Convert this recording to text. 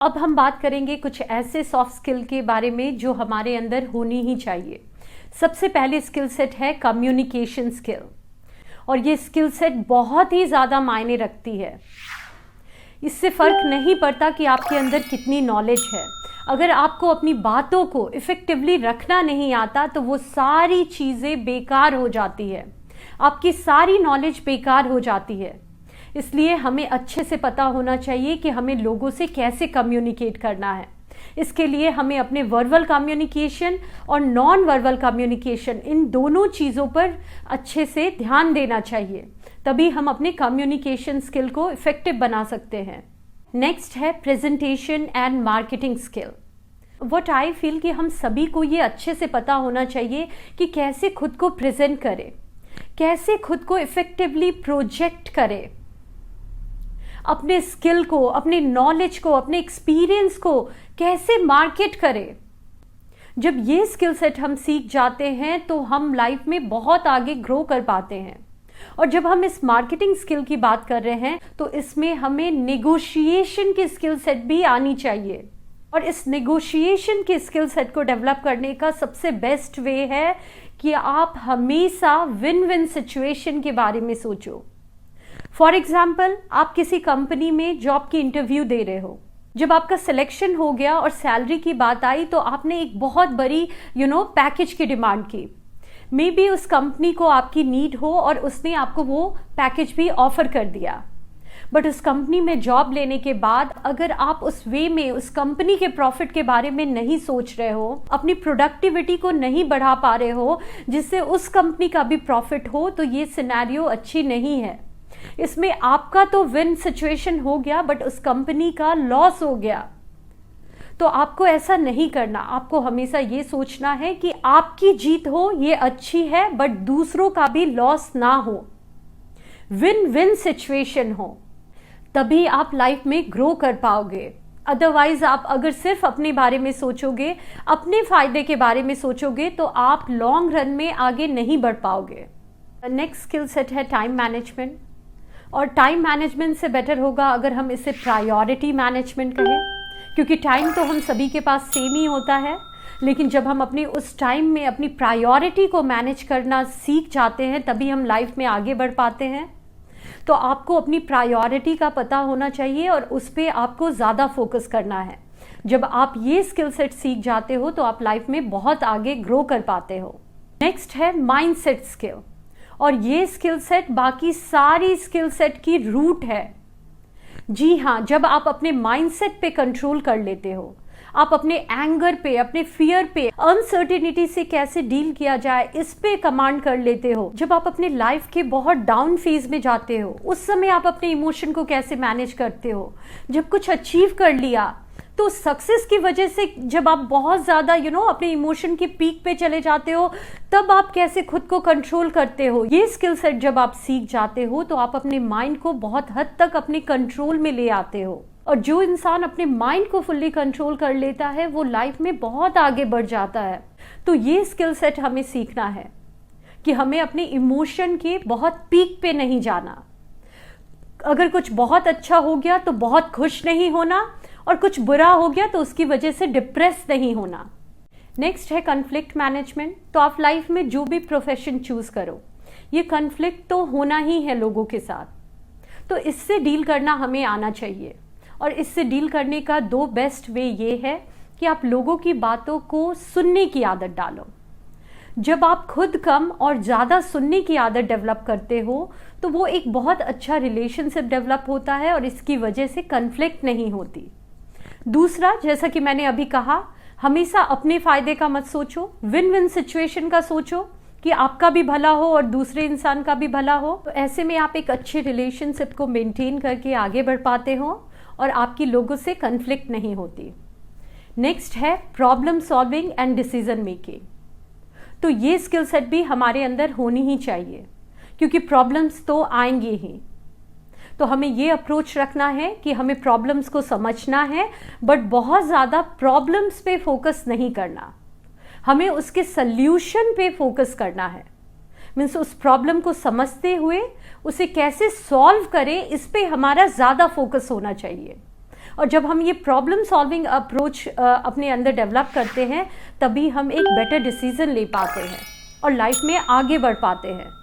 अब हम बात करेंगे कुछ ऐसे सॉफ्ट स्किल के बारे में जो हमारे अंदर होनी ही चाहिए। सबसे पहले स्किल सेट है कम्युनिकेशन स्किल, और ये स्किल सेट बहुत ही ज़्यादा मायने रखती है। इससे फ़र्क नहीं पड़ता कि आपके अंदर कितनी नॉलेज है, अगर आपको अपनी बातों को इफ़ेक्टिवली रखना नहीं आता तो वो सारी चीज़ें बेकार हो जाती है, आपकी सारी नॉलेज बेकार हो जाती है। इसलिए हमें अच्छे से पता होना चाहिए कि हमें लोगों से कैसे कम्युनिकेट करना है। इसके लिए हमें अपने वर्बल कम्युनिकेशन और नॉन वर्बल कम्युनिकेशन, इन दोनों चीज़ों पर अच्छे से ध्यान देना चाहिए, तभी हम अपने कम्युनिकेशन स्किल को इफ़ेक्टिव बना सकते हैं। नेक्स्ट है presentation and marketing skill. What I feel कि हम सभी को ये अच्छे से पता होना चाहिए कि कैसे खुद को प्रेजेंट करें, कैसे खुद को इफ़ेक्टिवली प्रोजेक्ट करें, अपने स्किल को, अपने नॉलेज को, अपने एक्सपीरियंस को कैसे मार्केट करें। जब ये स्किल सेट हम सीख जाते हैं तो हम लाइफ में बहुत आगे ग्रो कर पाते हैं। और जब हम इस मार्केटिंग स्किल की बात कर रहे हैं तो इसमें हमें नेगोशिएशन की स्किल सेट भी आनी चाहिए। और इस नेगोशिएशन के स्किल सेट को डेवलप करने का सबसे बेस्ट वे है कि आप हमेशा विन विन सिचुएशन के बारे में सोचो। फॉर एग्जाम्पल, आप किसी कंपनी में जॉब की इंटरव्यू दे रहे हो, जब आपका सिलेक्शन हो गया और सैलरी की बात आई तो आपने एक बहुत बड़ी पैकेज की डिमांड की। मे बी उस कंपनी को आपकी नीड हो और उसने आपको वो पैकेज भी ऑफर कर दिया, बट उस कंपनी में जॉब लेने के बाद अगर आप उस वे में उस कंपनी के प्रॉफिट के बारे में नहीं सोच रहे हो, अपनी प्रोडक्टिविटी को नहीं बढ़ा पा रहे हो जिससे उस कंपनी का भी प्रॉफिट हो, तो ये सिनेरियो अच्छी नहीं है। इसमें आपका तो विन सिचुएशन हो गया बट उस कंपनी का लॉस हो गया। तो आपको ऐसा नहीं करना, आपको हमेशा ये सोचना है कि आपकी जीत हो ये अच्छी है बट दूसरों का भी लॉस ना हो, विन विन सिचुएशन हो, तभी आप लाइफ में ग्रो कर पाओगे। अदरवाइज आप अगर सिर्फ अपने बारे में सोचोगे, अपने फायदे के बारे में सोचोगे तो आप लॉन्ग रन में आगे नहीं बढ़ पाओगे। नेक्स्ट स्किल सेट है टाइम मैनेजमेंट, और टाइम मैनेजमेंट से बेटर होगा अगर हम इसे प्रायोरिटी मैनेजमेंट कहें, क्योंकि टाइम तो हम सभी के पास सेम ही होता है, लेकिन जब हम अपने उस टाइम में अपनी प्रायोरिटी को मैनेज करना सीख जाते हैं तभी हम लाइफ में आगे बढ़ पाते हैं। तो आपको अपनी प्रायोरिटी का पता होना चाहिए और उस पर आपको ज़्यादा फोकस करना है। जब आप ये स्किल सेट सीख जाते हो तो आप लाइफ में बहुत आगे ग्रो कर पाते हो। नेक्स्ट है माइंडसेट स्किल, और ये स्किल सेट बाकी सारी स्किल सेट की रूट है। जी हाँ, जब आप अपने माइंडसेट पे कंट्रोल कर लेते हो, आप अपने एंगर पे, अपने फियर पे, अनसर्टेनिटी से कैसे डील किया जाए इस पे कमांड कर लेते हो, जब आप अपने लाइफ के बहुत डाउन फेज में जाते हो उस समय आप अपने इमोशन को कैसे मैनेज करते हो, जब कुछ अचीव कर लिया तो सक्सेस की वजह से जब आप बहुत ज़्यादा अपने इमोशन की पीक पे चले जाते हो तब आप कैसे खुद को कंट्रोल करते हो। ये स्किल सेट जब आप सीख जाते हो तो आप अपने माइंड को बहुत हद तक अपने कंट्रोल में ले आते हो, और जो इंसान अपने माइंड को फुल्ली कंट्रोल कर लेता है वो लाइफ में बहुत आगे बढ़ जाता है। तो ये स्किल सेट हमें सीखना है कि हमें अपने इमोशन के बहुत पीक पे नहीं जाना। अगर कुछ बहुत अच्छा हो गया तो बहुत खुश नहीं होना, और कुछ बुरा हो गया तो उसकी वजह से डिप्रेस नहीं होना। नेक्स्ट है कन्फ्लिक्ट मैनेजमेंट। तो आप लाइफ में जो भी प्रोफेशन चूज करो, ये कन्फ्लिक्ट तो होना ही है लोगों के साथ, तो इससे डील करना हमें आना चाहिए। और इससे डील करने का दो बेस्ट वे ये है कि आप लोगों की बातों को सुनने की आदत डालो। जब आप खुद कम और ज़्यादा सुनने की आदत डेवलप करते हो तो वो एक बहुत अच्छा रिलेशनशिप डेवलप होता है और इसकी वजह से कन्फ्लिक्ट नहीं होती। दूसरा, जैसा कि मैंने अभी कहा, हमेशा अपने फायदे का मत सोचो, विन विन सिचुएशन का सोचो कि आपका भी भला हो और दूसरे इंसान का भी भला हो। तो ऐसे में आप एक अच्छे रिलेशनशिप को मेंटेन करके आगे बढ़ पाते हो और आपकी लोगों से कन्फ्लिक्ट नहीं होती। नेक्स्ट है problem solving and decision making. तो ये स्किल सेट भी हमारे अंदर होनी ही चाहिए, क्योंकि प्रॉब्लम्स तो आएंगे ही। तो हमें ये अप्रोच रखना है कि हमें प्रॉब्लम्स को समझना है बट बहुत ज़्यादा प्रॉब्लम्स पे फोकस नहीं करना, हमें उसके सल्यूशन पे फोकस करना है। मीन्स उस प्रॉब्लम को समझते हुए उसे कैसे सॉल्व करें इस पे हमारा ज़्यादा फोकस होना चाहिए। और जब हम ये प्रॉब्लम सॉल्विंग अप्रोच अपने अंदर डेवलप करते हैं, तभी हम एक बेटर डिसीजन ले पाते हैं और लाइफ में आगे बढ़ पाते हैं।